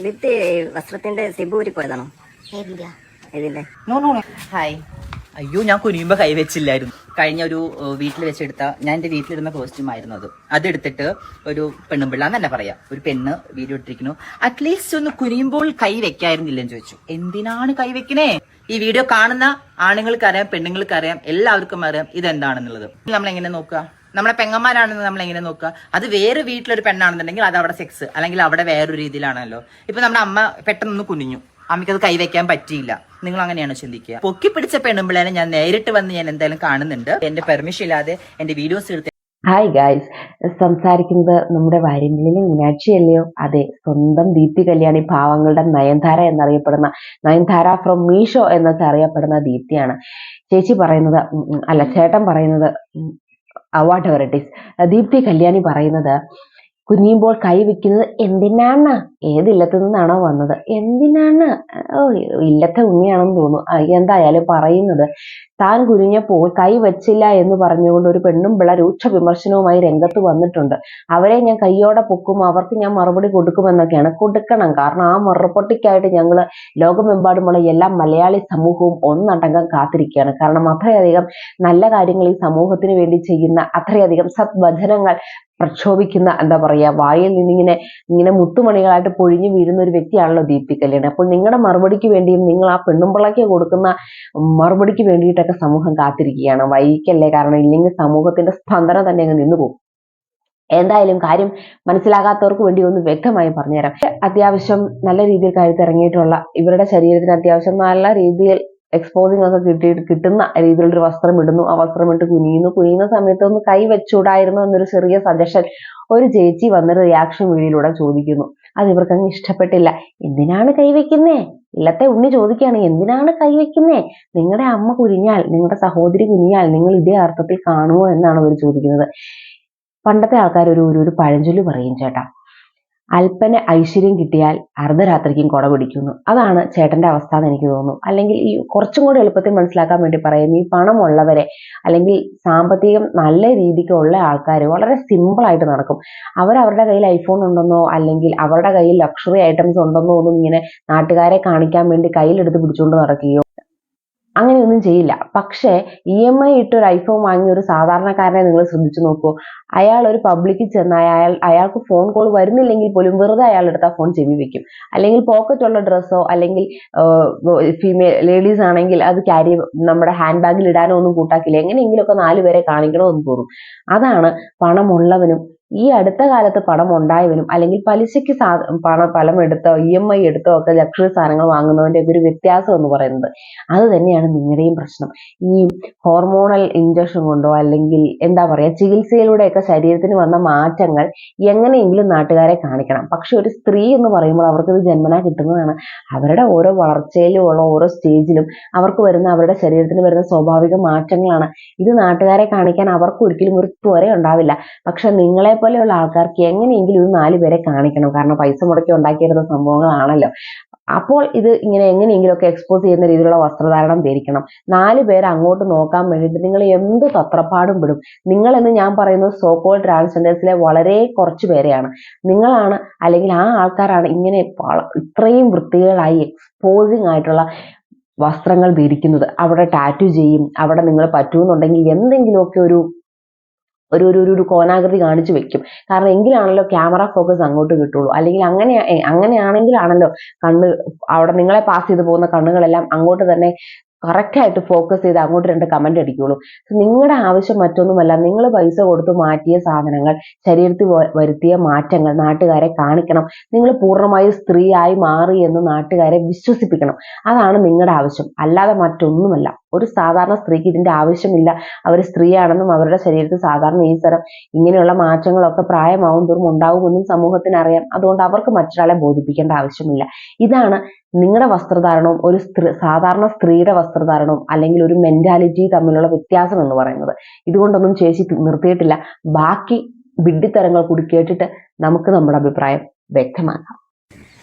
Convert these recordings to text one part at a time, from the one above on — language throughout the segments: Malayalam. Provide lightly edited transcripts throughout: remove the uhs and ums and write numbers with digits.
ദീപ്തി വസ്ത്രത്തിന്റെ സിബൂരി പോയതാണോ? ഇതിന്റെ ഹായ്. അയ്യോ, ഞാൻ കുനിയുമ്പോ കൈവച്ചില്ലായിരുന്നു. കഴിഞ്ഞ ഒരു വീട്ടിൽ വെച്ചെടുത്ത, ഞാൻ എന്റെ വീട്ടിലിടുന്ന കോസ്റ്റ്യൂം ആയിരുന്നു അത്. അതെടുത്തിട്ട് ഒരു പെണ്ണുമ്പിള്ള എന്നല്ല പറയാ, ഒരു പെണ്ണ് വീഡിയോ ഇട്ടിരിക്കുന്നു. അറ്റ്ലീസ്റ്റ് ഒന്ന് കുനിയുമ്പോൾ കൈ വെക്കായിരുന്നില്ലെന്ന് ചോദിച്ചു. എന്തിനാണ് കൈ വെക്കണേ? ഈ വീഡിയോ കാണുന്ന ആണുങ്ങൾക്കറിയാം, പെണ്ണുങ്ങൾക്കറിയാം, എല്ലാവർക്കും അറിയാം ഇതെന്താണെന്നുള്ളത്. നമ്മൾ എങ്ങനെ നോക്കുക? നമ്മളെ പെങ്ങന്മാരാണെന്ന് നമ്മൾ എങ്ങനെ നോക്കുക? അത് വേറെ വീട്ടിലൊരു പെണ്ണാണെന്നുണ്ടെങ്കിൽ അത് അവിടെ സെക്സ്, അല്ലെങ്കിൽ അവിടെ വേറൊരു രീതിയിലാണല്ലോ. ഇപ്പൊ നമ്മുടെ അമ്മ പെട്ടെന്ന് കുനിഞ്ഞു, അമ്മയ്ക്ക് അത് കൈവയ്ക്കാൻ പറ്റിയില്ല. നിങ്ങൾ അങ്ങനെയാണ് ചിന്തിക്കുക? പൊക്കി പിടിച്ച പെണ്ണുമ്പിളേനെ ഞാൻ നേരിട്ട് വന്ന് ഞാൻ എന്തായാലും കാണുന്നുണ്ട്. എന്റെ പെർമിഷൻ ഇല്ലാതെ എന്റെ വീഡിയോസ് എടുത്ത്. ഹായ് ഗായ്സ്, സംസാരിക്കുന്നത് നമ്മുടെ വാര്യമ്പലിലെ മീനാക്ഷി അല്ലയോ? അതെ, സ്വന്തം ദീപ്തി കല്യാണി, പാവങ്ങളുടെ നയൻതാര എന്നറിയപ്പെടുന്ന, നയൻതാര ഫ്രം മീഷോ എന്നൊക്കെ അറിയപ്പെടുന്ന ദീപ്തിയാണ്. ചേച്ചി പറയുന്നത് ചേട്ടൻ പറയുന്നത് whatever it is, Deepti Kalyani പറയുന്നത് കുനിയുമ്പോൾ കൈ വെക്കുന്നത് എന്തിനാണ്? ഏത് ഇല്ലത്തു നിന്നാണോ വന്നത്? എന്തിനാണ്? ഇല്ലത്തെ ഉണ്ണിയാണെന്ന് തോന്നുന്നു. എന്തായാലും പറയുന്നത്, താൻ കുനിഞ്ഞപ്പോൾ കൈ വെച്ചില്ല എന്ന് പറഞ്ഞുകൊണ്ട് ഒരു പെണ്ണും പിള്ള രൂക്ഷ വിമർശനവുമായി രംഗത്ത് വന്നിട്ടുണ്ട്. അവരെ ഞാൻ കൈയോടെ പൊക്കും, അവർക്ക് ഞാൻ മറുപടി കൊടുക്കുമെന്നൊക്കെയാണ്. കൊടുക്കണം, കാരണം ആ മറുപടിക്കായിട്ട് ഞങ്ങൾ ലോകമെമ്പാടുമുള്ള എല്ലാ മലയാളി സമൂഹവും ഒന്നടങ്കം കാത്തിരിക്കുകയാണ്. കാരണം അത്രയധികം നല്ല കാര്യങ്ങൾ ഈ സമൂഹത്തിന് വേണ്ടി ചെയ്യുന്ന, അത്രയധികം സദ്വചനങ്ങൾ പ്രക്ഷോഭിക്കുന്ന, എന്താ പറയാ, വായിൽ നിന്നിങ്ങനെ മുത്തുമണികളായിട്ട് പൊഴിഞ്ഞു വീഴുന്ന ഒരു വ്യക്തിയാണല്ലോ ദീപ്തി കല്യാണി. അപ്പോൾ നിങ്ങളുടെ മറുപടിക്ക് വേണ്ടിയും നിങ്ങൾ ആ പെണ്ണുമ്പിള്ളയ്ക്ക് കൊടുക്കുന്ന മറുപടിക്ക് വേണ്ടിയിട്ടൊക്കെ സമൂഹം കാത്തിരിക്കുകയാണ്. വൈകിക്കല്ലേ, കാരണം ഇല്ലെങ്കിൽ സമൂഹത്തിന്റെ സ്പന്ദനം തന്നെ അങ്ങ് നിന്നുപോകും. എന്തായാലും കാര്യം മനസ്സിലാകാത്തവർക്ക് വേണ്ടി ഒന്ന് വ്യക്തമായി പറഞ്ഞുതരാം. അത്യാവശ്യം നല്ല രീതിയിൽ കഴുത്തിറങ്ങിയിട്ടുള്ള, ഇവരുടെ ശരീരത്തിന് അത്യാവശ്യം നല്ല രീതിയിൽ എക്സ്പോസിങ് ഒക്കെ കിട്ടുന്ന രീതിയിലൊരു വസ്ത്രം ഇടുന്നു. ആ വസ്ത്രം ഇട്ട് കുനിയുന്ന സമയത്ത് ഒന്ന് കൈ വെച്ചൂടായിരുന്നു എന്നൊരു ചെറിയ സജഷൻ ഒരു ചേച്ചി വന്നൊരു റിയാക്ഷൻ വീഡിയോയിലൂടെ ചോദിക്കുന്നു. അത് ഇവർക്കങ്ങ് ഇഷ്ടപ്പെട്ടില്ല. എന്തിനാണ് കൈവയ്ക്കുന്നേ? ഇല്ലത്തെ ഉണ്ണി ചോദിക്കുകയാണ്, എന്തിനാണ് കൈവയ്ക്കുന്നേ? നിങ്ങളുടെ അമ്മ കുനിഞ്ഞാൽ, നിങ്ങളുടെ സഹോദരി കുനിഞ്ഞാൽ നിങ്ങൾ ഇതേ അർത്ഥത്തിൽ കാണുമോ എന്നാണ് അവർ ചോദിക്കുന്നത്. പണ്ടത്തെ ആൾക്കാർ ഒരു പഴഞ്ചൊല്ല് പറയും ചേട്ടാ, അല്പന ഐശ്വര്യം കിട്ടിയാൽ അർദ്ധരാത്രിക്കും കൊട പിടിക്കുന്നു. അതാണ് ചേട്ടന്റെ അവസ്ഥ എന്ന് എനിക്ക് തോന്നുന്നു. അല്ലെങ്കിൽ ഈ കുറച്ചും കൂടി എളുപ്പത്തിൽ മനസ്സിലാക്കാൻ വേണ്ടി പറയാം, ഈ പണമുള്ളവരെ അല്ലെങ്കിൽ സാമ്പത്തികം നല്ല രീതിക്ക് ഉള്ള ആൾക്കാർ വളരെ സിമ്പിൾ ആയിട്ട് നടക്കും. അവരുടെ കയ്യിൽ ഐഫോൺ ഉണ്ടെന്നോ അല്ലെങ്കിൽ അവരുടെ കയ്യിൽ ലക്ഷറി ഐറ്റംസ് ഉണ്ടെന്നോ ഒന്നും ഇങ്ങനെ നാട്ടുകാരെ കാണിക്കാൻ വേണ്ടി കയ്യിലെടുത്ത് പിടിച്ചുകൊണ്ട് നടക്കുകയോ അങ്ങനെയൊന്നും ചെയ്യില്ല. പക്ഷേ EMI ഇട്ടൊരു ഐഫോൺ വാങ്ങിയ ഒരു സാധാരണക്കാരനെ നിങ്ങൾ ശ്രദ്ധിച്ചു നോക്കൂ. അയാൾ ഒരു പബ്ലിക്കിൽ ചെന്നാൽ അയാൾക്ക് ഫോൺ കോൾ വരുന്നില്ലെങ്കിൽ പോലും വെറുതെ അയാൾ എടുത്ത ഫോൺ ചെവി വെക്കും. അല്ലെങ്കിൽ പോക്കറ്റുള്ള ഡ്രസ്സോ അല്ലെങ്കിൽ ഫീമെയിൽ ലേഡീസ് ആണെങ്കിൽ അത് നമ്മുടെ ഹാൻഡ് ബാഗിൽ ഇടാനോ ഒന്നും കൂട്ടാക്കില്ല. എങ്ങനെയെങ്കിലുമൊക്കെ 4 പേരെ കാണിക്കണമെന്ന് തോന്നും. അതാണ് പണമുള്ളവനും ഈ അടുത്ത കാലത്ത് പണം ഉണ്ടായവനും അല്ലെങ്കിൽ പലിശയ്ക്ക് പണം എടുത്തോ EMI എടുത്തോ ഒക്കെ ലക്ഷറി സാധനങ്ങൾ വാങ്ങുന്നതിന്റെ ഒക്കെ ഒരു വ്യത്യാസം എന്ന് പറയുന്നത്. അത് തന്നെയാണ് നിങ്ങളുടെയും പ്രശ്നം. ഈ ഹോർമോണൽ ഇഞ്ചക്ഷൻ കൊണ്ടോ അല്ലെങ്കിൽ എന്താ പറയാ, ചികിത്സയിലൂടെയൊക്കെ ശരീരത്തിന് വന്ന മാറ്റങ്ങൾ എങ്ങനെയെങ്കിലും നാട്ടുകാരെ കാണിക്കണം. പക്ഷെ ഒരു സ്ത്രീ എന്ന് പറയുമ്പോൾ അവർക്കിത് ജന്മനാ കിട്ടുന്നതാണ്. അവരുടെ ഓരോ വളർച്ചയിലും ഉള്ള ഓരോ സ്റ്റേജിലും അവർക്ക് വരുന്ന, അവരുടെ ശരീരത്തിന് വരുന്ന സ്വാഭാവിക മാറ്റങ്ങളാണ്. ഇത് നാട്ടുകാരെ കാണിക്കാൻ അവർക്ക് ഒരിക്കലും ഒരു ത്വര ഉണ്ടാവില്ല. പക്ഷെ നിങ്ങളെ പോലെയുള്ള ആൾക്കാർക്ക് എങ്ങനെയെങ്കിലും ഇത് 4 പേരെ കാണിക്കണം. കാരണം പൈസ മുടക്കി ഉണ്ടാക്കിയിരുന്ന സംഭവങ്ങളാണല്ലോ. അപ്പോൾ ഇത് ഇങ്ങനെ എങ്ങനെയെങ്കിലുമൊക്കെ എക്സ്പോസ് ചെയ്യുന്ന രീതിയിലുള്ള വസ്ത്രധാരണം ധരിക്കണം. 4 പേര് അങ്ങോട്ട് നോക്കാൻ വേണ്ടിയിട്ട് നിങ്ങൾ എന്ത് തത്രപ്പാടും വിടും. നിങ്ങളെന്ന് ഞാൻ പറയുന്നത് സോക്കോൾ ട്രാൻസ്ജെൻഡേഴ്സിലെ വളരെ കുറച്ച് പേരെയാണ്. നിങ്ങളാണ്, അല്ലെങ്കിൽ ആ ആൾക്കാരാണ് ഇങ്ങനെ ഇത്രയും വൃത്തികളായി എക്സ്പോസിങ് ആയിട്ടുള്ള വസ്ത്രങ്ങൾ ധരിക്കുന്നത്. അവിടെ ടാറ്റു ചെയ്യും, അവിടെ നിങ്ങൾ പറ്റുമെന്നുണ്ടെങ്കിൽ എന്തെങ്കിലുമൊക്കെ ഒരു കോനാകൃതി കാണിച്ചു വെക്കും. കാരണം എങ്കിലാണല്ലോ ക്യാമറ ഫോക്കസ് അങ്ങോട്ട് കിട്ടുള്ളൂ. അല്ലെങ്കിൽ അങ്ങനെയാണെങ്കിലാണല്ലോ അവിടെ നിങ്ങളെ പാസ് ചെയ്ത് പോകുന്ന കണ്ണുകളെല്ലാം അങ്ങോട്ട് തന്നെ കറക്റ്റായിട്ട് ഫോക്കസ് ചെയ്ത് അങ്ങോട്ട് 2 കമന്റ് അടിക്കുള്ളൂ. നിങ്ങളുടെ ആവശ്യം മറ്റൊന്നുമല്ല, നിങ്ങൾ പൈസ കൊടുത്ത് മാറ്റിയ സാധനങ്ങൾ, ശരീരത്തിൽ വരുത്തിയ മാറ്റങ്ങൾ നാട്ടുകാരെ കാണിക്കണം. നിങ്ങൾ പൂർണ്ണമായും സ്ത്രീയായി മാറി എന്ന് നാട്ടുകാരെ വിശ്വസിപ്പിക്കണം. അതാണ് നിങ്ങളുടെ ആവശ്യം, അല്ലാതെ മറ്റൊന്നുമല്ല. ഒരു സാധാരണ സ്ത്രീക്ക് ഇതിന്റെ ആവശ്യമില്ല. അവർ സ്ത്രീയാണെന്നും അവരുടെ ശരീരത്തിൽ സാധാരണ ഈ തരം ഇങ്ങനെയുള്ള മാറ്റങ്ങളൊക്കെ പ്രായമാവും തോറും ഉണ്ടാവുമെന്നും സമൂഹത്തിന് അറിയാം. അതുകൊണ്ട് അവർക്ക് മറ്റൊരാളെ ബോധിപ്പിക്കേണ്ട ആവശ്യമില്ല. ഇതാണ് നിങ്ങളുടെ വസ്ത്രധാരണവും ഒരു സാധാരണ സ്ത്രീയുടെ വസ്ത്രധാരണവും അല്ലെങ്കിൽ ഒരു മെന്റാലിറ്റി തമ്മിലുള്ള വ്യത്യാസം എന്ന് പറയുന്നത്. ഇതുകൊണ്ടൊന്നും ചേച്ചി നിർത്തിയിട്ടില്ല. ബാക്കി വിഡ്ഢിത്തരങ്ങൾ കൂടി കേട്ടിട്ട് നമുക്ക് നമ്മുടെ അഭിപ്രായം വ്യക്തമാക്കാം.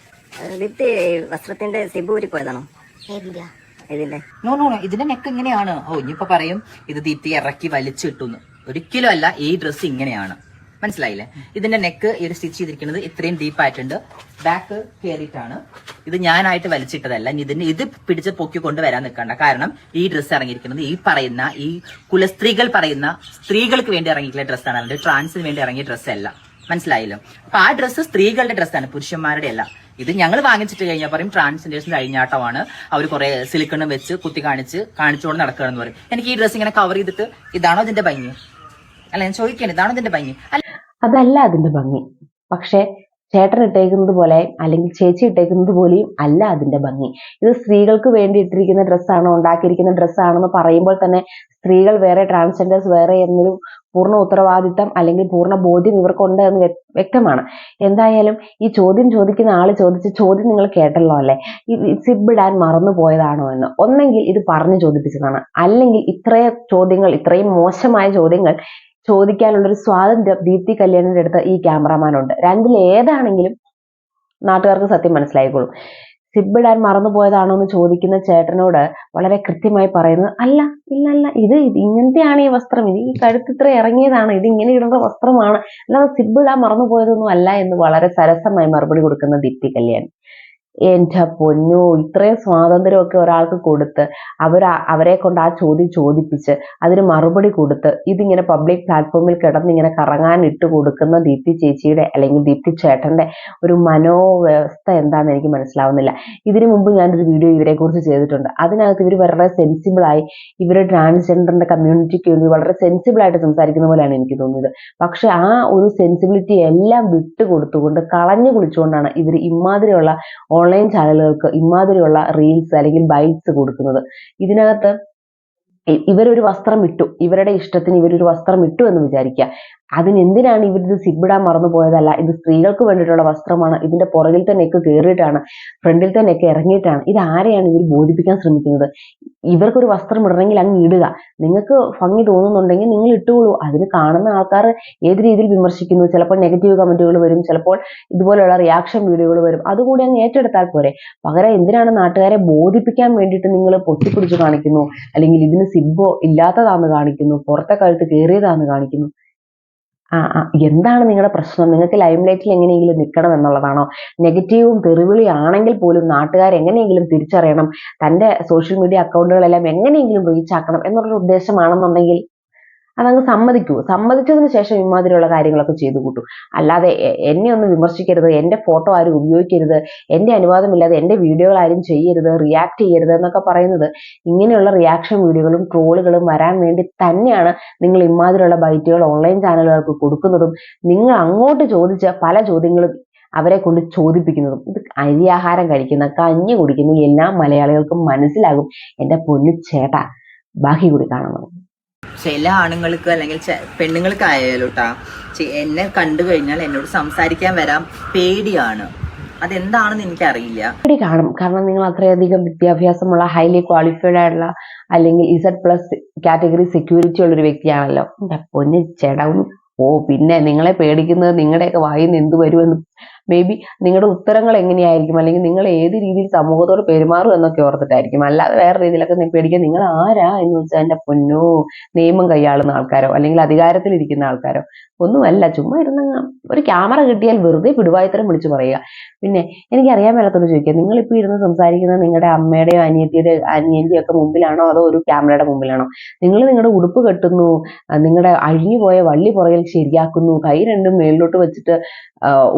ദീപ്തി വസ്ത്രത്തിന്റെ സിബൂരി പോയതാണോ? ഇതിന്റെ ഇതിന്റെ നെക്ക് ഇങ്ങനെയാണ്. ഇനിയിപ്പോ പറയും ഇത് ദീപ്തി ഇറക്കി വലിച്ചു കിട്ടുന്നു. ഒരിക്കലും അല്ല, ഈ ഡ്രസ്സ് ഇങ്ങനെയാണ്. മനസ്സിലായില്ലേ? ഇതിന്റെ നെക്ക് ഇത് സ്റ്റിച്ച് ചെയ്തിരിക്കുന്നത് ഇത്രയും ഡീപ്പായിട്ടുണ്ട്. ബാക്ക് കയറിയിട്ടാണ്. ഇത് ഞാനായിട്ട് വലിച്ചിട്ടതല്ല. ഇത് പിടിച്ച് പൊക്കി കൊണ്ടുവരാൻ നിൽക്കണ്ട. കാരണം ഈ ഡ്രസ്സ് ഇറങ്ങിയിരിക്കുന്നത് ഈ പറയുന്ന ഈ കുലസ്ത്രീകൾ പറയുന്ന സ്ത്രീകൾക്ക് വേണ്ടി ഇറങ്ങിയിട്ടുള്ള ഡ്രസ്സാണ്, അല്ലാണ്ട് ട്രാൻസിന് വേണ്ടി ഇറങ്ങിയ ഡ്രസ്സല്ല. മനസ്സിലായല്ലോ? അപ്പൊ ആ ഡ്രസ്സ് സ്ത്രീകളുടെ ഡ്രസ്സാണ്, പുരുഷന്മാരുടെ അല്ല. ഇത് ഞങ്ങൾ വാങ്ങിച്ചിട്ട് കഴിഞ്ഞാൽ പറയും ട്രാൻസ്ജെൻഡേഴ്സിന്റെ അഴിഞ്ഞാട്ടമാണ്, അവർ കുറെ സിലിക്കണും വെച്ച് കുത്തി കാണിച്ചുകൊണ്ട് നടക്കുകയെന്ന് പറയും. എനിക്ക് ഈ ഡ്രസ്സ് ഇങ്ങനെ കവർ ചെയ്തിട്ട് ഇതാണോ ഇതിന്റെ ഭംഗി? അല്ല, ഞാൻ ചോദിക്കുകയാണ്, ഇതാണോ ഇതിന്റെ ഭംഗി? അതല്ല അതിന്റെ ഭംഗി. പക്ഷെ ചേട്ടൻ ഇട്ടേക്കുന്നത് പോലെ അല്ലെങ്കിൽ ചേച്ചി ഇട്ടേക്കുന്നത് പോലെയും അല്ല അതിന്റെ ഭംഗി. ഇത് സ്ത്രീകൾക്ക് വേണ്ടി ഇട്ടിരിക്കുന്ന ഡ്രസ്സാണോ, ഉണ്ടാക്കിയിരിക്കുന്ന ഡ്രസ്സാണെന്ന് പറയുമ്പോൾ തന്നെ സ്ത്രീകൾ വേറെ, ട്രാൻസ്ജെൻഡേഴ്സ് വേറെ എന്നൊരു പൂർണ്ണ ഉത്തരവാദിത്തം അല്ലെങ്കിൽ പൂർണ്ണ ബോധ്യം ഇവർക്കുണ്ട് എന്ന് വ്യക്തമാണ്. എന്തായാലും ഈ ചോദ്യം ചോദിക്കുന്ന ആള് ചോദിച്ച ചോദ്യം നിങ്ങൾ കേട്ടല്ലോ അല്ലെ? സിബ് ഇടാൻ മറന്നു പോയതാണോ എന്ന്. ഒന്നെങ്കിൽ ഇത് പറഞ്ഞു ചോദിപ്പിച്ചതാണ്, അല്ലെങ്കിൽ ഇത്രയും മോശമായ ചോദ്യങ്ങൾ ചോദിക്കാനുള്ളൊരു സ്വാതന്ത്ര്യം ദീപ്തി കല്യാണിന്റെ അടുത്ത് ഈ ക്യാമറാമാനുണ്ട്. രണ്ടിലേതാണെങ്കിലും നാട്ടുകാർക്ക് സത്യം മനസ്സിലായിക്കോളും. സിബ് ഇടാൻ മറന്നുപോയതാണോ എന്ന് ചോദിക്കുന്ന ചേട്ടനോട് വളരെ കൃത്യമായി പറയുന്നത് അല്ല, ഇത് ഇങ്ങനത്തെയാണ് ഈ വസ്ത്രം, ഇത് ഈ കഴുത്ത് ഇത്ര ഇറങ്ങിയതാണ്, ഇത് ഇങ്ങനെ ഇടേണ്ട വസ്ത്രമാണ്, അല്ലാതെ സിബ് ഇടാൻ മറന്നുപോയതൊന്നും അല്ല എന്ന് വളരെ സരസമായി മറുപടി കൊടുക്കുന്ന ദീപ്തി കല്യാണി. എന്റെ പൊന്നോ, ഇത്രയും സ്വാതന്ത്ര്യമൊക്കെ ഒരാൾക്ക് കൊടുത്ത് അവരെ കൊണ്ട് ആ ചോദ്യം ചോദിപ്പിച്ച് അതിന് മറുപടി കൊടുത്ത് ഇതിങ്ങനെ പബ്ലിക് പ്ലാറ്റ്ഫോമിൽ കിടന്നിങ്ങനെ കറങ്ങാൻ ഇട്ട് കൊടുക്കുന്ന ദീപ്തി ചേച്ചിയുടെ അല്ലെങ്കിൽ ദീപ്തി ചേട്ടന്റെ ഒരു മനോവ്യവസ്ഥ എന്താണെന്ന് എനിക്ക് മനസ്സിലാവുന്നില്ല. ഇതിനു മുമ്പ് ഞാനൊരു വീഡിയോ ഇവരെ കുറിച്ച് ചെയ്തിട്ടുണ്ട്. അതിനകത്ത് ഇവർ വളരെ സെൻസിബിളായി ഇവര് ട്രാൻസ്ജെൻഡറിന്റെ കമ്മ്യൂണിറ്റിക്ക് വേണ്ടി വളരെ സെൻസിബിൾ ആയിട്ട് സംസാരിക്കുന്ന പോലെയാണ് എനിക്ക് തോന്നിയത്. പക്ഷെ ആ ഒരു സെൻസിബിലിറ്റി എല്ലാം വിട്ടുകൊടുത്തുകൊണ്ട് കളഞ്ഞു കുളിച്ചുകൊണ്ടാണ് ഇവർ ഇമാതിരിയുള്ള ഓൺലൈൻ ചാനലുകൾക്ക് ഇമാതിരിയുള്ള റീൽസ് അല്ലെങ്കിൽ ബൈറ്റ്സ് കൊടുക്കുന്നത്. ഇതിനകത്ത് ഇവരൊരു വസ്ത്രം ഇട്ടു, ഇവരുടെ ഇഷ്ടത്തിന് ഇവരൊരു വസ്ത്രം ഇട്ടു എന്ന് വിചാരിക്കുക. അതിനെന്തിനാണ് ഇവരിത് സിബിടാൻ മറന്നു പോയതല്ല, ഇത് സ്ത്രീകൾക്ക് വേണ്ടിയിട്ടുള്ള വസ്ത്രമാണ്, ഇതിന്റെ പുറകിലത്തെ നെക്ക് കയറിയിട്ടാണ്, ഫ്രണ്ടിലത്തെ നെക്ക് ഇറങ്ങിയിട്ടാണ്. ഇത് ആരെയാണ് ഇവർ ബോധിപ്പിക്കാൻ ശ്രമിക്കുന്നത്? ഇവർക്കൊരു വസ്ത്രം ഇടണമെങ്കിൽ അങ്ങ് ഇടുക, നിങ്ങൾക്ക് ഭംഗി തോന്നുന്നുണ്ടെങ്കിൽ നിങ്ങൾ ഇട്ടുകൊള്ളൂ. അതിന് കാണുന്ന ആൾക്കാർ ഏത് രീതിയിൽ വിമർശിക്കുന്നു, ചിലപ്പോൾ നെഗറ്റീവ് കമന്റുകൾ വരും, ചിലപ്പോൾ ഇതുപോലെയുള്ള റിയാക്ഷൻ വീഡിയോകൾ വരും, അതുകൂടി അങ്ങ് ഏറ്റെടുത്താൽ പോരെ. പകരം എന്തിനാണ് നാട്ടുകാരെ ബോധിപ്പിക്കാൻ വേണ്ടിയിട്ട് നിങ്ങൾ പൊട്ടിപ്പിടിച്ച് കാണിക്കുന്നു, അല്ലെങ്കിൽ ഇതിന് സിബോ ഇല്ലാത്തതാന്ന് കാണിക്കുന്നു, പുറത്തെ കഴുത്ത് കയറിയതാന്ന് കാണിക്കുന്നു? എന്താണ് നിങ്ങളുടെ പ്രശ്നം? നിങ്ങൾക്ക് ലൈം ലൈറ്റിൽ എങ്ങനെയെങ്കിലും നിൽക്കണം എന്നുള്ളതാണോ? നെഗറ്റീവും തെറിവിളിയാണെങ്കിൽ പോലും നാട്ടുകാർ എങ്ങനെയെങ്കിലും തിരിച്ചറിയണം, തന്റെ സോഷ്യൽ മീഡിയ അക്കൗണ്ടുകളെല്ലാം എങ്ങനെയെങ്കിലും റീച്ച് ആക്കണം എന്നുള്ളൊരു ഉദ്ദേശമാണെന്നുണ്ടെങ്കിൽ അതങ്ങ് സമ്മതിക്കൂ. സമ്മതിച്ചതിന് ശേഷം ഇമാതിരിയുള്ള കാര്യങ്ങളൊക്കെ ചെയ്തു കൂട്ടും. അല്ലാതെ എന്നെ ഒന്ന് വിമർശിക്കരുത്, എന്റെ ഫോട്ടോ ആരും ഉപയോഗിക്കരുത്, എന്റെ അനുവാദമില്ലാതെ എന്റെ വീഡിയോകൾ ആരും ചെയ്യരുത്, റിയാക്ട് ചെയ്യരുത് എന്നൊക്കെ പറയുന്നത് ഇങ്ങനെയുള്ള റിയാക്ഷൻ വീഡിയോകളും ട്രോളുകളും വരാൻ വേണ്ടി തന്നെയാണ് നിങ്ങൾ ഇമാതിരിയുള്ള ബൈറ്റുകൾ ഓൺലൈൻ ചാനലുകൾക്ക് കൊടുക്കുന്നതും നിങ്ങൾ അങ്ങോട്ട് ചോദിച്ച പല ചോദ്യങ്ങളും അവരെ കൊണ്ട് ചോദിപ്പിക്കുന്നതും. ഇത് അരിയാഹാരം കഴിക്കുന്ന, കഞ്ഞി കുടിക്കുന്ന എല്ലാ മലയാളികൾക്കും മനസ്സിലാകും. എന്റെ പൊന്നു ചേട്ടാ, ബാക്കി കൂടി കാണണം. ചില ആണുങ്ങൾക്ക് അല്ലെങ്കിൽ പെണ്ണുങ്ങൾക്കായാലും എന്നെ കണ്ടു കഴിഞ്ഞാൽ എന്നോട് സംസാരിക്കാൻ വരാൻ പേടിയാണ്. അതെന്താണെന്ന് എനിക്കറിയില്ല. പേടി കാണും, കാരണം നിങ്ങൾ അത്രയധികം വിദ്യാഭ്യാസമുള്ള, ഹൈലി ക്വാളിഫൈഡ് ആയിട്ടുള്ള അല്ലെങ്കിൽ Z+ കാറ്റഗറി സെക്യൂരിറ്റി ഉള്ളൊരു വ്യക്തിയാണല്ലോ. എന്റെ പൊന്നു ചേട്ടാവും. പിന്നെ നിങ്ങളെ പേടിക്കുന്നത് നിങ്ങളുടെയൊക്കെ വായിൽ നിന്ന് എന്ത് വരുമെന്ന്, മേ ബി നിങ്ങളുടെ ഉത്തരങ്ങൾ എങ്ങനെയായിരിക്കും, അല്ലെങ്കിൽ നിങ്ങൾ ഏത് രീതിയിൽ സമൂഹത്തോട് പെരുമാറും എന്നൊക്കെ ഓർത്തിട്ടായിരിക്കും. അല്ലാതെ വേറെ രീതിയിലൊക്കെ പേടിക്കാൻ നിങ്ങൾ ആരാ എന്ന് വെച്ചാൽ എന്റെ പൊന്നോ, നിയമം കൈയാളുന്ന ആൾക്കാരോ അല്ലെങ്കിൽ അധികാരത്തിലിരിക്കുന്ന ആൾക്കാരോ ഒന്നുമല്ല. ചുമ്മാ ഇരുന്ന ഒരു ക്യാമറ കിട്ടിയാൽ വെറുതെ പിടുവായിത്തരം വിളിച്ചു പറയുക. പിന്നെ എനിക്കറിയാൻ മേലാത്തോട് ചോദിക്കുക, നിങ്ങളിപ്പോൾ ഇരുന്ന് സംസാരിക്കുന്നത് നിങ്ങളുടെ അമ്മയുടെയോ അനിയന്റെയോ ഒക്കെ മുമ്പിലാണോ, അതോ ഒരു ക്യാമറയുടെ മുമ്പിലാണോ? നിങ്ങൾ നിങ്ങളുടെ ഉടുപ്പ് കെട്ടുന്നു, നിങ്ങളുടെ അഴിഞ്ഞുപോയ വള്ളി പുറകിൽ ശരിയാക്കുന്നു, കൈ രണ്ടും മേളിലോട്ട് വെച്ചിട്ട്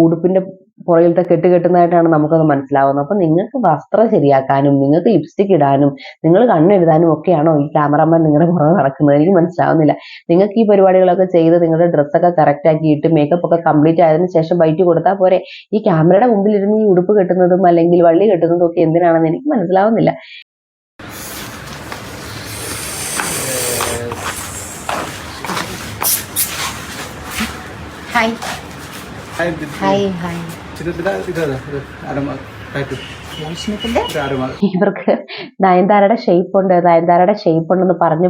ഉടുപ്പിന്റെ പുറകിലത്തെ കെട്ടുന്നതായിട്ടാണ് നമുക്കത് മനസ്സിലാവുന്നത്. അപ്പൊ നിങ്ങൾക്ക് വസ്ത്രം ശരിയാക്കാനും നിങ്ങൾക്ക് ലിപ്സ്റ്റിക് ഇടാനും നിങ്ങൾ കണ്ണെഴുതാനും ഒക്കെയാണോ ഈ ക്യാമറമാൻ നിങ്ങളുടെ പുറകെ നടക്കുന്നത്? എനിക്ക് മനസ്സിലാവുന്നില്ല. നിങ്ങൾക്ക് ഈ പരിപാടികളൊക്കെ ചെയ്ത് നിങ്ങളുടെ ഡ്രസ്സൊക്കെ കറക്റ്റ് ആക്കിയിട്ട് മേക്കപ്പ് ഒക്കെ കംപ്ലീറ്റ് ആയതിനു ശേഷം ബൈറ്റ് കൊടുത്താൽ പോരെ. ഈ ക്യാമറയുടെ മുമ്പിൽ ഇരുന്ന് ഈ ഉടുപ്പ് കെട്ടുന്നതും അല്ലെങ്കിൽ വള്ളി കെട്ടുന്നതും ഒക്കെ എന്തിനാണെന്ന് എനിക്ക് മനസ്സിലാവുന്നില്ല. Hi hi hi. ഇവർക്ക് നയൻതാരയുടെ ഷേപ്പ് ഉണ്ടെന്ന് പറഞ്ഞ്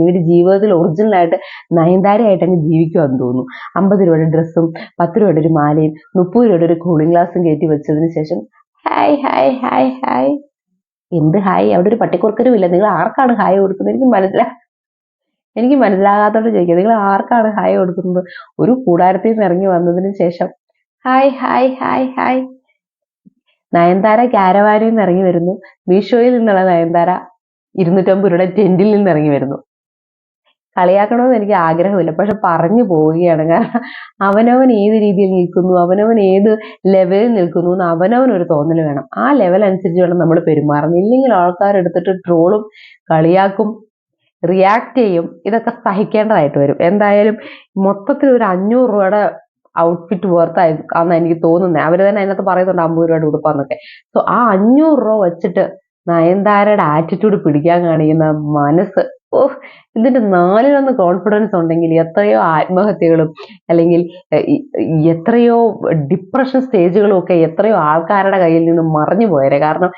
ഇവര് ജീവിതത്തിൽ ഒറിജിനൽ ആയിട്ട് നയൻതാരയായിട്ട് അങ്ങ് ജീവിക്കുമെന്ന് തോന്നുന്നു. 50 രൂപയുടെ ഡ്രസ്സും 10 രൂപയുടെ ഒരു മാലയും 30 രൂപയുടെ ഒരു കൂളിംഗ് ഗ്ലാസും കയറ്റി വെച്ചതിന് ശേഷം ഹായ് ഹായ് ഹായ് ഹായ്. എന്ത് ഹായ്? അവിടെ ഒരു പട്ടിക്കുറുക്കരും ഇല്ല. നിങ്ങൾ ആർക്കാണ് ഹായ് കൊടുക്കുന്നത്? എനിക്ക് മനസ്സിലായി. എനിക്ക് മനസ്സിലാകാത്തോണ്ട് ചോദിക്കുക, നിങ്ങൾ ആർക്കാണ് ഹായ് കൊടുക്കുന്നത്? ഒരു കൂടാരത്തിൽ നിന്ന് ഇറങ്ങി വന്നതിന് ശേഷം hi hi hi hi. Nayanthara ക്യാരവാനിൽ നിന്ന് ഇറങ്ങി വരുന്നു. മീഷോയിൽ നിന്നുള്ള നയൻതാര 250 രൂപയുടെ ടെന്റിൽ നിന്ന് ഇറങ്ങി വരുന്നു. കളിയാക്കണമെന്ന് എനിക്ക് ആഗ്രഹമില്ല, പക്ഷെ പറഞ്ഞു പോവുകയാണ്. കാരണം അവനവൻ ഏത് രീതിയിൽ നിൽക്കുന്നു, അവനവൻ ഏത് ലെവലിൽ നിൽക്കുന്നു എന്ന് അവനവനൊരു തോന്നൽ വേണം. ആ ലെവൽ അനുസരിച്ച് വേണം നമ്മൾ പെരുമാറുന്നത്. ഇല്ലെങ്കിൽ ആൾക്കാരെടുത്തിട്ട് ട്രോളും, കളിയാക്കും, റിയാക്ട് ചെയ്യും. ഇതൊക്കെ സഹിക്കേണ്ടതായിട്ട് വരും. എന്തായാലും മൊത്തത്തിൽ ഒരു 500 രൂപയുടെ ഔട്ട്ഫിറ്റ് വർത്താന്ന് എനിക്ക് തോന്നുന്നത്. അവര് തന്നെ അതിനകത്ത് പറയുന്നുണ്ട് 50 രൂപയുടെ ഉടുപ്പാന്നൊക്കെ. സോ ആ 500 രൂപ വെച്ചിട്ട് നയൻതാരയുടെ ആറ്റിറ്റ്യൂഡ് പിടിക്കാൻ കാണിക്കുന്ന മനസ്സ്, ഓഹ്, ഇതിന്റെ 4-1 കോൺഫിഡൻസ് ഉണ്ടെങ്കിൽ എത്രയോ ആത്മഹത്യകളും അല്ലെങ്കിൽ എത്രയോ ഡിപ്രഷൻ സ്റ്റേജുകളും ഒക്കെ എത്രയോ ആൾക്കാരുടെ കയ്യിൽ നിന്ന് മറിഞ്ഞു പോയേരെ. കാരണം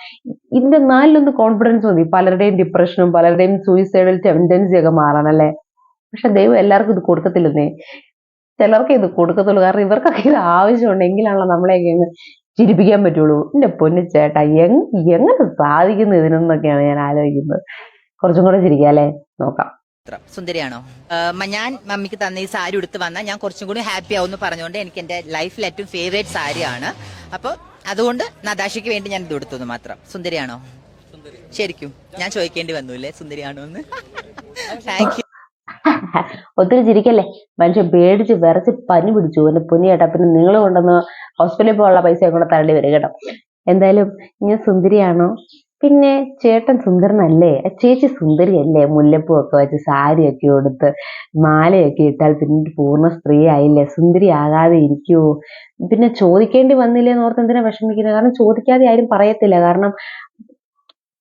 ഇതിന്റെ 4-1 കോൺഫിഡൻസ് മതി പലരുടെയും ഡിപ്രഷനും പലരുടെയും സൂയിസൈഡൽ ടെൻഡൻസി ഒക്കെ മാറാനല്ലേ. പക്ഷെ ദൈവം എല്ലാവർക്കും ഇത് കൊടുക്കത്തില്ലെന്നേ. ചിലർക്ക് ഇത് കൊടുക്കത്തുള്ളൂ. കാരണം ഇവർക്കൊക്കെ ഇത് ആവശ്യമുണ്ടെങ്കിലാണല്ലോ നമ്മളെയൊക്കെ അങ്ങ് ചിരിപ്പിക്കാൻ പറ്റുള്ളൂ. എന്റെ പൊന്നു ചേട്ടാ, എങ്ങനെ സാധിക്കുന്നു ഇതിനെന്നൊക്കെയാണ് ഞാൻ ആലോചിക്കുന്നത്. കുറച്ചും കൂടെ ചിരിക്കാം അല്ലേ? നോക്കാം. സുന്ദരിയാണോ? ഞാൻ മമ്മിക്ക് തന്ന ഈ സാരി ഉടുത്ത് വന്നാൽ ഞാൻ കുറച്ചും കൂടി ഹാപ്പി ആവും എന്ന് പറഞ്ഞുകൊണ്ട് എനിക്ക് എന്റെ ലൈഫിൽ ഏറ്റവും ഫേവറേറ്റ് സാരിയാണ്. അപ്പോൾ അതുകൊണ്ട് നദാശയ്ക്ക് വേണ്ടി ഞാൻ ഇത് ഉടുത്തു മാത്രം. സുന്ദരിയാണോ? ശരിക്കും ഞാൻ ചോദിക്കേണ്ടി വന്നൂല്ലേ സുന്ദരിയാണോ എന്ന്? Thank you. ഒത്തിരി ചിരിക്കല്ലേ, മനുഷ്യൻ പേടിച്ച് വിറച്ച് പനി പിടിച്ചു. എന്റെ പൊന്നി ചേട്ടാ, പിന്നെ നിങ്ങൾ കൊണ്ടുവന്ന് ഹോസ്പിറ്റലിൽ പോകാനുള്ള പൈസ കൂടെ തരേണ്ടി വരും കേട്ടോ. എന്തായാലും ഞാൻ സുന്ദരിയാണോ? പിന്നെ ചേട്ടൻ സുന്ദരനല്ലേ? ചേച്ചി സുന്ദരിയല്ലേ? മുല്ലപ്പൂ ഒക്കെ വെച്ച് സാരിയൊക്കെ കൊടുത്ത് മാലയൊക്കെ ഇട്ടാൽ പിന്നെ പൂർണ്ണ സ്ത്രീ ആയില്ലേ? സുന്ദരി ആകാതെ ഇരിക്കുവോ? പിന്നെ ചോദിക്കേണ്ടി വന്നില്ലേന്ന് ഓർത്ത് എന്തിനാ വിഷമിക്കുന്നത്? കാരണം ചോദിക്കാതെ ആരും പറയത്തില്ല. കാരണം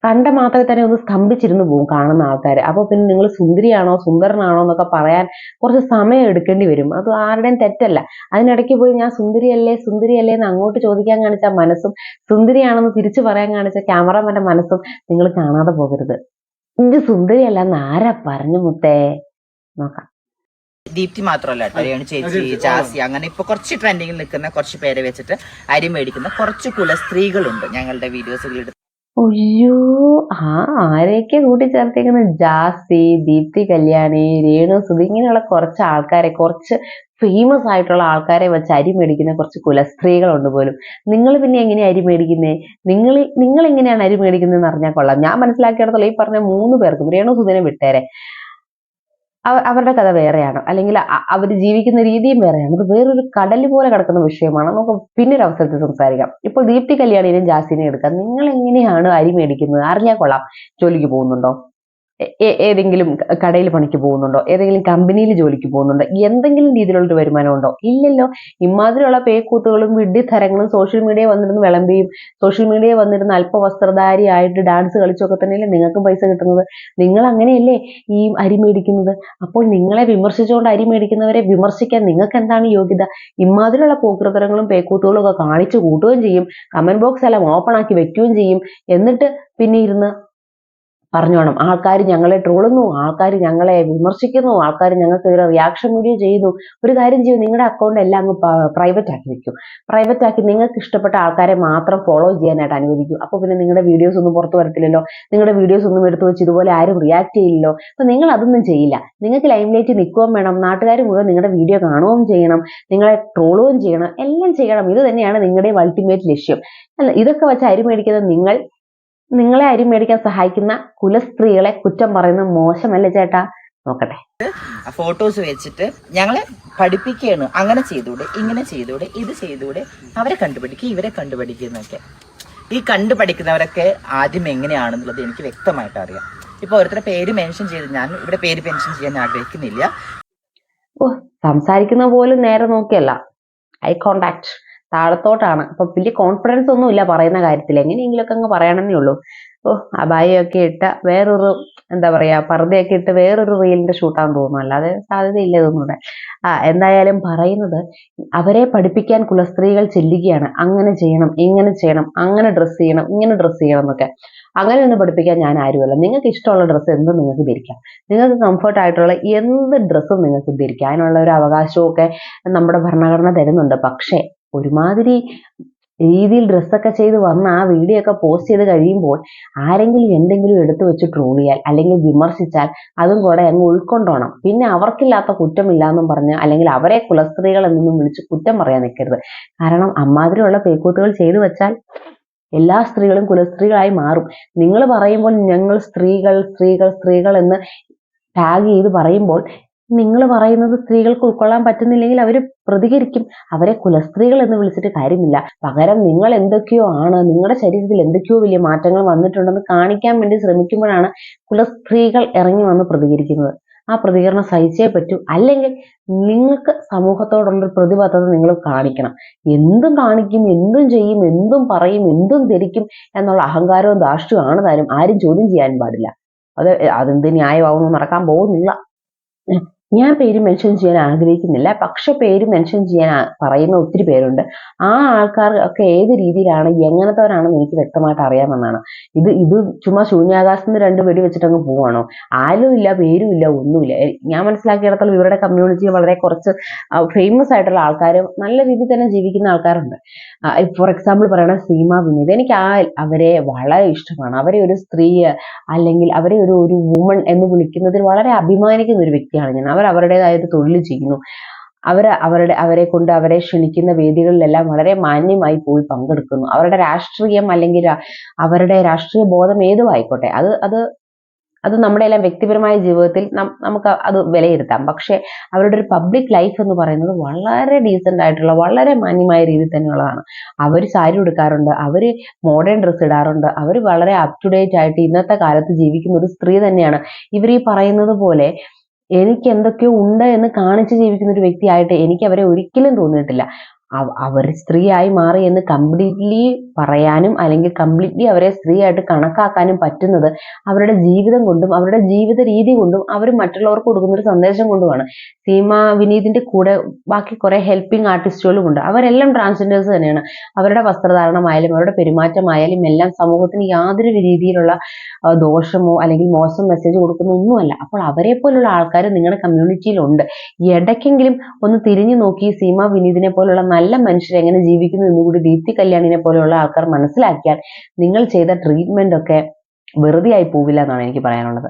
കണ്ട മാത്രമേ തന്നെ ഒന്ന് സ്തംഭിച്ചിരുന്നു പോകും കാണുന്ന ആൾക്കാർ. അപ്പൊ പിന്നെ നിങ്ങൾ സുന്ദരിയാണോ സുന്ദരനാണോ എന്നൊക്കെ പറയാൻ കുറച്ച് സമയം എടുക്കേണ്ടി വരും. അത് ആരുടെയും തെറ്റല്ല. അതിനിടയ്ക്ക് പോയി ഞാൻ സുന്ദരിയല്ലേ സുന്ദരിയല്ലേ എന്ന് അങ്ങോട്ട് ചോദിക്കാൻ കാണിച്ച മനസ്സും സുന്ദരിയാണെന്ന് തിരിച്ചു പറയാൻ കാണിച്ച ക്യാമറമാന്റെ മനസ്സും നിങ്ങൾ കാണാതെ പോകരുത്. ഇത് സുന്ദരിയല്ല എന്ന് ആരാ പറഞ്ഞു മുത്തേ? നോക്കാം. ദീപ്തി മാത്രമല്ല കേട്ടോ, ചേച്ചി, ജാസി, അങ്ങനെ ഇപ്പൊ കുറച്ച് ട്രെൻഡിങ്ങിൽ നിൽക്കുന്ന കുറച്ച് പേരെ വെച്ചിട്ട് അരി മേടിക്കുന്ന കുറച്ച് കുല സ്ത്രീകളുണ്ട് ഞങ്ങളുടെ വീഡിയോസുകളിൽ. അയ്യോ, ആരെയൊക്കെ കൂട്ടിച്ചേർത്തേക്കുന്നത്? ജാസി, ദീപ്തി കല്യാണി, രേണു സുധി, ഇങ്ങനെയുള്ള കുറച്ച് ആൾക്കാരെ, കുറച്ച് ഫേമസ് ആയിട്ടുള്ള ആൾക്കാരെ വെച്ച് അരി മേടിക്കുന്ന കുറച്ച് കുലസ്ത്രീകളുണ്ട് പോലും. നിങ്ങൾ പിന്നെ എങ്ങനെയാ അരി മേടിക്കുന്നേ? നിങ്ങൾ എങ്ങനെയാണ് അരി മേടിക്കുന്നതെന്ന് അറിഞ്ഞാൽ കൊള്ളാം. ഞാൻ മനസ്സിലാക്കിയിടത്തോളം ഈ പറഞ്ഞ 3 പേർക്കും, രേണു സുധിനെ വിട്ടേരെ, അവരുടെ കഥ വേറെയാണ്, അല്ലെങ്കിൽ അവർ ജീവിക്കുന്ന രീതിയും വേറെയാണ്. ഇത് വേറൊരു കടൽ പോലെ കിടക്കുന്ന വിഷയമാണ്. നമുക്ക് പിന്നൊരു അവസരത്തിൽ സംസാരിക്കാം. ഇപ്പോൾ ദീപ്തി കല്യാണിനെയും ജാസിനെയും എടുക്കാം. നിങ്ങൾ എങ്ങനെയാണ് അരി മേടിക്കുന്നത്? അറിഞ്ഞാൽ കൊള്ളാം. ജോലിക്ക് പോകുന്നുണ്ടോ? ഏതെങ്കിലും കടയിൽ പണിക്ക് പോകുന്നുണ്ടോ? ഏതെങ്കിലും കമ്പനിയിൽ ജോലിക്ക് പോകുന്നുണ്ടോ? എന്തെങ്കിലും രീതിയിലുള്ളൊരു വരുമാനം ഉണ്ടോ? ഇല്ലല്ലോ. ഇമാതിരിയുള്ള പേക്കൂത്തുകളും വിഡ്ഢിത്തരങ്ങളും സോഷ്യൽ മീഡിയ വന്നിരുന്ന് വിളമ്പിയും സോഷ്യൽ മീഡിയ വന്നിരുന്ന് അല്പവസ്ത്രധാരിയായിട്ട് ഡാൻസ് കളിച്ചൊക്കെ തന്നെയല്ലേ നിങ്ങൾക്കും പൈസ കിട്ടുന്നത്. നിങ്ങൾ അങ്ങനെയല്ലേ ഈ അരി മേടിക്കുന്നത്? അപ്പോൾ നിങ്ങളെ വിമർശിച്ചുകൊണ്ട് അരി മേടിക്കുന്നവരെ വിമർശിക്കാൻ നിങ്ങൾക്ക് എന്താണ് യോഗ്യത? ഇമാതിരിയുള്ള പോക്കൃതരങ്ങളും പേക്കൂത്തുകളും ഒക്കെ കാണിച്ചു കൂട്ടുകയും ചെയ്യും. കമന്റ് ബോക്സ് എല്ലാം ഓപ്പൺ ആക്കി വെക്കുകയും ചെയ്യും. എന്നിട്ട് പിന്നെ ഇരുന്ന് പറഞ്ഞോണം ആൾക്കാർ ഞങ്ങളെ ട്രോളുന്നു, ആൾക്കാർ ഞങ്ങളെ വിമർശിക്കുന്നു, ആൾക്കാർ ഞങ്ങൾക്കെതിരെ റിയാക്ഷൻ വീഡിയോ ചെയ്യുന്നു. ഒരു കാര്യം ചെയ്യും, നിങ്ങളുടെ അക്കൗണ്ട് എല്ലാം അങ്ങ് പ്രൈവറ്റ് ആക്കി വെക്കും. പ്രൈവറ്റ് ആക്കി നിങ്ങൾക്ക് ഇഷ്ടപ്പെട്ട ആൾക്കാരെ മാത്രം ഫോളോ ചെയ്യാനായിട്ട് അനുവദിക്കും. അപ്പോൾ പിന്നെ നിങ്ങളുടെ വീഡിയോസ് ഒന്നും പുറത്തു വരത്തില്ലല്ലോ. നിങ്ങളുടെ വീഡിയോസ് ഒന്നും എടുത്തു വെച്ച് ഇതുപോലെ ആരും റിയാക്ട് ചെയ്യില്ലല്ലോ. അപ്പൊ നിങ്ങൾ അതൊന്നും ചെയ്യില്ല. നിങ്ങൾക്ക് ലൈം ലൈറ്റ് നിൽക്കുകയും വേണം, നാട്ടുകാർ മുഴുവൻ നിങ്ങളുടെ വീഡിയോ കാണുകയും ചെയ്യണം, നിങ്ങളെ ട്രോളുകയും ചെയ്യണം, എല്ലാം ചെയ്യണം. ഇത് തന്നെയാണ് നിങ്ങളുടെ അൾട്ടിമേറ്റ് ലക്ഷ്യം. അല്ല, ഇതൊക്കെ വെച്ച് അരി മേടിക്കുന്നത് നിങ്ങളെ അരി മേടിക്കാൻ സഹായിക്കുന്ന കുലസ്ത്രീകളെ കുറ്റം പറയുന്നത് മോശമല്ലേ ചേട്ടാ? നോക്കട്ടെ. ഫോട്ടോസ് വെച്ചിട്ട് ഞങ്ങളെ പഠിപ്പിക്കുകയാണ്. അങ്ങനെ ചെയ്തൂടെ, ഇങ്ങനെ ചെയ്തൂടെ, ഇത് ചെയ്തൂടെ, അവരെ കണ്ടുപിടിക്കുക, ഇവരെ കണ്ടുപിടിക്കുന്നൊക്കെ. ഈ കണ്ടുപഠിക്കുന്നവരൊക്കെ ആദ്യം എങ്ങനെയാണെന്നുള്ളത് എനിക്ക് വ്യക്തമായിട്ട് അറിയാം. ഇപ്പൊ ഓരോരുത്തരുടെ പേര് മെൻഷൻ ചെയ്ത് ഞാൻ ഇവിടെ പേര് മെൻഷൻ ചെയ്യാൻ ആഗ്രഹിക്കുന്നില്ല. സംസാരിക്കുന്ന പോലും നേരെ നോക്കിയല്ല, ഐ കോണ്ടാക്ട് താഴത്തോട്ടാണ്. അപ്പൊ വലിയ കോൺഫിഡൻസ് ഒന്നും ഇല്ല പറയുന്ന കാര്യത്തിൽ. എങ്ങനെയെങ്കിലുമൊക്കെ അങ്ങ് പറയണമെന്നേ ഉള്ളൂ. അബായൊക്കെ ഇട്ട വേറൊരു എന്താ പറയാ പർദ്ദയൊക്കെ ഇട്ട് വേറൊരു റീലിന്റെ ഷൂട്ടാന്ന് തോന്നുന്നു. അല്ലാതെ സാധ്യതയില്ല ഇതൊന്നുകൂടെ. എന്തായാലും പറയുന്നത്, അവരെ പഠിപ്പിക്കാൻ കുലസ്ത്രീകൾ ചെല്ലുകയാണ്. അങ്ങനെ ചെയ്യണം, ഇങ്ങനെ ചെയ്യണം, അങ്ങനെ ഡ്രസ്സ് ചെയ്യണം, ഇങ്ങനെ ഡ്രസ്സ് ചെയ്യണം എന്നൊക്കെ. അങ്ങനെ ഒന്നും പഠിപ്പിക്കാൻ ഞാൻ ആരുമല്ല. നിങ്ങൾക്ക് ഇഷ്ടമുള്ള ഡ്രസ്സ് എന്തും നിങ്ങൾക്ക് ധരിക്കാം. നിങ്ങൾക്ക് കംഫർട്ട് ആയിട്ടുള്ള എന്ത് ഡ്രസ്സും നിങ്ങൾക്ക് ധരിക്കാം. അതിനുള്ള ഒരു അവകാശവും ഒക്കെ നമ്മുടെ ഭരണഘടന തരുന്നുണ്ട്. പക്ഷേ ഒരുമാതിരി രീതിയിൽ ഡ്രസ്സൊക്കെ ചെയ്ത് വന്ന് ആ വീഡിയോ ഒക്കെ പോസ്റ്റ് ചെയ്ത് കഴിയുമ്പോൾ ആരെങ്കിലും എന്തെങ്കിലും എടുത്തു വെച്ച് ട്രോളിയാൽ അല്ലെങ്കിൽ വിമർശിച്ചാൽ അതും കൂടെ അങ്ങ് ഉൾക്കൊണ്ടോണം. പിന്നെ അവർക്കില്ലാത്ത കുറ്റമില്ല എന്നും പറഞ്ഞ് അല്ലെങ്കിൽ അവരെ കുലസ്ത്രീകൾ എന്നൊന്നും വിളിച്ച് കുറ്റം പറയാൻ നിൽക്കരുത്. കാരണം അമ്മാതിരിയുള്ള പേക്കൂത്തുകൾ ചെയ്തു വെച്ചാൽ എല്ലാ സ്ത്രീകളും കുലസ്ത്രീകളായി മാറും. നിങ്ങൾ പറയുമ്പോൾ ഞങ്ങൾ സ്ത്രീകൾ സ്ത്രീകൾ സ്ത്രീകൾ എന്ന് ടാഗ് ചെയ്ത് പറയുമ്പോൾ നിങ്ങൾ പറയുന്നത് സ്ത്രീകൾക്ക് ഉൾക്കൊള്ളാൻ പറ്റുന്നില്ലെങ്കിൽ അവർ പ്രതികരിക്കും. അവരെ കുലസ്ത്രീകൾ എന്ന് വിളിച്ചിട്ട് കാര്യമില്ല. പകരം നിങ്ങൾ എന്തൊക്കെയോ ആണ്, നിങ്ങളുടെ ശരീരത്തിൽ എന്തൊക്കെയോ വലിയ മാറ്റങ്ങൾ വന്നിട്ടുണ്ടെന്ന് കാണിക്കാൻ വേണ്ടി ശ്രമിക്കുമ്പോഴാണ് കുലസ്ത്രീകൾ ഇറങ്ങി വന്ന് പ്രതികരിക്കുന്നത്. ആ പ്രതികരണം സഹിച്ചേ പറ്റൂ. അല്ലെങ്കിൽ നിങ്ങൾക്ക് സമൂഹത്തോടുള്ളൊരു പ്രതിബദ്ധത നിങ്ങൾ കാണിക്കണം. എന്തും കാണിക്കും, എന്തും ചെയ്യും, എന്തും പറയും, എന്തും ധരിക്കും എന്നുള്ള അഹങ്കാരവും ധാർഷ്ട്യവുമാണ് താനും ആരും ചോദ്യം ചെയ്യാൻ പാടില്ല. അതെന്ത് ന്യായമാവുമെന്ന് നടക്കാൻ പോകുന്നില്ല. ഞാൻ പേര് മെൻഷൻ ചെയ്യാൻ ആഗ്രഹിക്കുന്നില്ല. പക്ഷെ പേര് മെൻഷൻ ചെയ്യാൻ പറയുന്ന ഒത്തിരി പേരുണ്ട്. ആ ആൾക്കാർ ഒക്കെ ഏത് രീതിയിലാണ് എങ്ങനത്തവരാണെന്ന് എനിക്ക് വ്യക്തമായിട്ട് അറിയാമെന്നാണ്. ഇത് ചുമ്മാ ശൂന്യാകാശത്തിന് 2 വെടി വെച്ചിട്ടങ്ങ് പോവാണോ? ആരും ഇല്ല, പേരും ഇല്ല, ഒന്നുമില്ല. ഞാൻ മനസ്സിലാക്കിയിടത്തോളം ഇവരുടെ കമ്മ്യൂണിറ്റി വളരെ കുറച്ച് ഫേമസ് ആയിട്ടുള്ള ആൾക്കാരും നല്ല രീതിയിൽ തന്നെ ജീവിക്കുന്ന ആൾക്കാരുണ്ട്. ഫോർ എക്സാമ്പിൾ പറയണ സീമ വിനീത്, എനിക്ക് അവരെ വളരെ ഇഷ്ടമാണ്. അവരെ ഒരു സ്ത്രീ അല്ലെങ്കിൽ അവരെ ഒരു വുമൺ എന്ന് വിളിക്കുന്നതിൽ വളരെ അഭിമാനിക്കുന്ന ഒരു വ്യക്തിയാണ് ഞാൻ. അവരുടേതായ ഒരു തൊഴിൽ ചെയ്യുന്നു. അവരെ കൊണ്ട് അവരെ ക്ഷണിക്കുന്ന വേദികളിലെല്ലാം വളരെ മാന്യമായി പോയി പങ്കെടുക്കുന്നു. അവരുടെ രാഷ്ട്രീയം അല്ലെങ്കിൽ അവരുടെ രാഷ്ട്രീയ ബോധം ഏതും ആയിക്കോട്ടെ, അത് നമ്മുടെ എല്ലാം വ്യക്തിപരമായ ജീവിതത്തിൽ നമുക്ക് അത് വിലയിരുത്താം. പക്ഷെ അവരുടെ ഒരു പബ്ലിക് ലൈഫ് എന്ന് പറയുന്നത് വളരെ ഡീസന്റ് ആയിട്ടുള്ള വളരെ മാന്യമായ രീതിയിൽ തന്നെയുള്ളതാണ്. അവർ സാരി ഉടുക്കാറുണ്ട്, അവർ മോഡേൺ ഡ്രസ്സ് ഇടാറുണ്ട്, അവർ വളരെ അപ് ടു ഡേറ്റ് ആയിട്ട് ഇന്നത്തെ കാലത്ത് ജീവിക്കുന്ന ഒരു സ്ത്രീ തന്നെയാണ്. ഇവർ ഈ പറയുന്നത് പോലെ എനിക്ക് എന്തൊക്കെയോ ഉണ്ട് എന്ന് കാണിച്ച് ജീവിക്കുന്ന ഒരു വ്യക്തിയായിട്ട് എനിക്ക് അവരെ ഒരിക്കലും തോന്നിയിട്ടില്ല. അവർ സ്ത്രീയായി മാറി എന്ന് കംപ്ലീറ്റ്ലി പറയാനും അല്ലെങ്കിൽ കംപ്ലീറ്റ്ലി അവരെ സ്ത്രീയായിട്ട് കണക്കാക്കാനും പറ്റുന്നത് അവരുടെ ജീവിതം കൊണ്ടും അവരുടെ ജീവിത രീതി കൊണ്ടും അവർ മറ്റുള്ളവർക്ക് കൊടുക്കുന്ന ഒരു സന്ദേശം കൊണ്ടുമാണ്. സീമ വിനീതിന്റെ കൂടെ ബാക്കി കുറെ ഹെൽപ്പിംഗ് ആർട്ടിസ്റ്റുകളും ഉണ്ട്. അവരെല്ലാം ട്രാൻസ്ജെൻഡേഴ്സ് തന്നെയാണ്. അവരുടെ വസ്ത്രധാരണമായാലും അവരുടെ പെരുമാറ്റമായാലും എല്ലാം സമൂഹത്തിന് യാതൊരു രീതിയിലുള്ള ദോഷമോ അല്ലെങ്കിൽ മോശം മെസ്സേജ് കൊടുക്കുന്ന ഒന്നുമല്ല. അപ്പോൾ അവരെ പോലുള്ള ആൾക്കാർ നിങ്ങളുടെ കമ്മ്യൂണിറ്റിയിലുണ്ട്. ഇടയ്ക്കെങ്കിലും ഒന്ന് തിരിഞ്ഞു നോക്കി സീമ വിനീതിനെ പോലുള്ള നല്ല മനുഷ്യർ എങ്ങനെ ജീവിക്കുന്നു എന്നുകൂടി ദീപ്തി കല്യാണിനെ പോലെയുള്ള ആൾക്കാർ മനസ്സിലാക്കിയാൽ നിങ്ങൾ ചെയ്ത ട്രീറ്റ്മെന്റ് ഒക്കെ വെറുതെ ആയി പോവില്ല എന്നാണ് എനിക്ക് പറയാനുള്ളത്.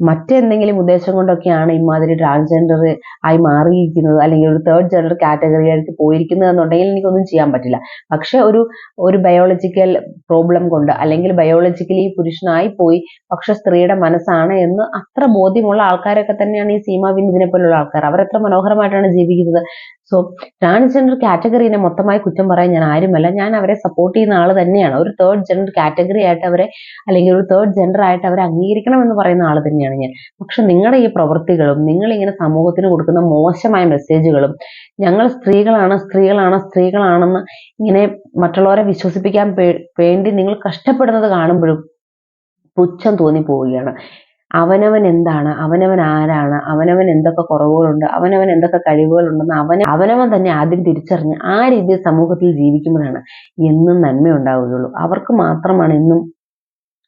മറ്റെന്തെങ്കിലും ഉദ്ദേശം കൊണ്ടൊക്കെയാണ് ഇമാതിരി ട്രാൻസ്ജെൻഡർ ആയി മാറിയിരിക്കുന്നത് അല്ലെങ്കിൽ ഒരു 3rd ജെൻഡർ കാറ്റഗറി ആയിട്ട് പോയിരിക്കുന്നത് എന്നുണ്ടെങ്കിൽ എനിക്കൊന്നും ചെയ്യാൻ പറ്റില്ല. പക്ഷെ ഒരു ബയോളജിക്കൽ പ്രോബ്ലം കൊണ്ട് അല്ലെങ്കിൽ ബയോളജിക്കലി പുരുഷനായി പോയി പക്ഷെ സ്ത്രീയുടെ മനസ്സാണ് എന്ന് അത്ര ബോധ്യമുള്ള ആൾക്കാരൊക്കെ തന്നെയാണ് ഈ സീമ വിനീതിനെ പോലുള്ള ആൾക്കാർ. അവരെത്ര മനോഹരമായിട്ടാണ് ജീവിക്കുന്നത്. സോ ട്രാൻസ്ജെൻഡർ കാറ്റഗറീനെ മൊത്തമായി കുറ്റം പറയാൻ ഞാൻ ആരുമല്ല. ഞാൻ അവരെ സപ്പോർട്ട് ചെയ്യുന്ന ആൾ തന്നെയാണ്. ഒരു 3rd ജെൻഡർ കാറ്റഗറി ആയിട്ട് അവരെ അല്ലെങ്കിൽ ഒരു 3rd ജെൻഡർ ആയിട്ട് അവരെ അംഗീകരിക്കണം എന്ന് പറയുന്ന ആൾ തന്നെയാണ് ഞാൻ. പക്ഷെ നിങ്ങളുടെ ഈ പ്രവൃത്തികളും നിങ്ങൾ ഇങ്ങനെ സമൂഹത്തിന് കൊടുക്കുന്ന മോശമായ മെസ്സേജുകളും ഞങ്ങൾ സ്ത്രീകളാണ് സ്ത്രീകളാണ് സ്ത്രീകളാണെന്ന് ഇങ്ങനെ മറ്റുള്ളവരെ വിശ്വസിപ്പിക്കാൻ വേണ്ടി നിങ്ങൾ കഷ്ടപ്പെടുന്നത് കാണുമ്പോഴും പുച്ഛം തോന്നി പോവുകയാണ്. അവനവൻ എന്താണ്, അവനവൻ ആരാണ്, അവനവൻ എന്തൊക്കെ കുറവുകളുണ്ട്, അവനവൻ എന്തൊക്കെ കഴിവുകളുണ്ടെന്ന് അവനവൻ തന്നെ ആദ്യം തിരിച്ചറിഞ്ഞ് ആ രീതിയിൽ സമൂഹത്തിൽ ജീവിക്കുമ്പോഴാണ് എന്നും നന്മ ഉണ്ടാവുകയുള്ളൂ. അവർക്ക് മാത്രമാണ് എന്നും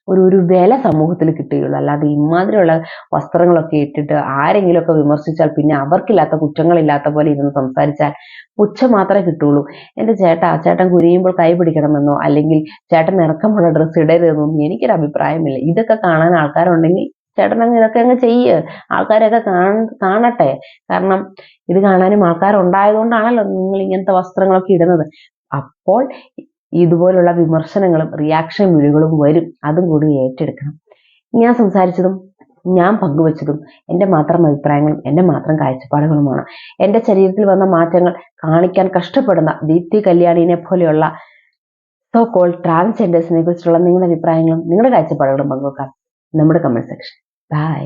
ഒരു വില സമൂഹത്തിൽ കിട്ടുകയുള്ളൂ. അല്ലാതെ ഇമാതിരിയുള്ള വസ്ത്രങ്ങളൊക്കെ ഇട്ടിട്ട് ആരെങ്കിലുമൊക്കെ വിമർശിച്ചാൽ പിന്നെ അവർക്കില്ലാത്ത കുറ്റങ്ങളില്ലാത്ത പോലെ ഇരുന്ന് സംസാരിച്ചാൽ പുച്ഛം മാത്രമേ കിട്ടുള്ളൂ. എൻ്റെ ചേട്ടൻ കുനിയുമ്പോൾ കൈ പിടിക്കണമെന്നോ അല്ലെങ്കിൽ ചേട്ടൻ ഇറക്കമുള്ള ഡ്രസ്സ് ഇടരുതെന്നൊന്നും എനിക്കൊരു അഭിപ്രായമില്ല. ഇതൊക്കെ കാണാൻ ആൾക്കാരുണ്ടെങ്കിൽ ചേട്ടൻ ഇതൊക്കെ അങ്ങ് ചെയ്യ്, ആൾക്കാരൊക്കെ കാണട്ടെ. കാരണം ഇത് കാണാനും ആൾക്കാരുണ്ടായതുകൊണ്ടാണല്ലോ നിങ്ങൾ ഇങ്ങനത്തെ വസ്ത്രങ്ങളൊക്കെ ഇടുന്നത്. അപ്പോൾ ഇതുപോലുള്ള വിമർശനങ്ങളും റിയാക്ഷൻ വീഡിയോകളും വരും. അതും കൂടി ഏറ്റെടുക്കണം. ഞാൻ സംസാരിച്ചതും ഞാൻ പങ്കുവച്ചതും എൻ്റെ മാത്രം അഭിപ്രായങ്ങളും എൻ്റെ മാത്രം കാഴ്ചപ്പാടുകളുമാണ്. എൻ്റെ ശരീരത്തിൽ വന്ന മാറ്റങ്ങൾ കാണിക്കാൻ കഷ്ടപ്പെടുന്ന ദീപ്തി കല്യാണിനെ പോലെയുള്ള സോ കോൾ ട്രാൻസ്ജെൻഡേഴ്സിനെ കുറിച്ചുള്ള നിങ്ങളുടെ അഭിപ്രായങ്ങളും നിങ്ങളുടെ കാഴ്ചപ്പാടുകളും പങ്കുവെക്കാം നമ്മുടെ കമന്റ് സെക്ഷൻ. ബൈ.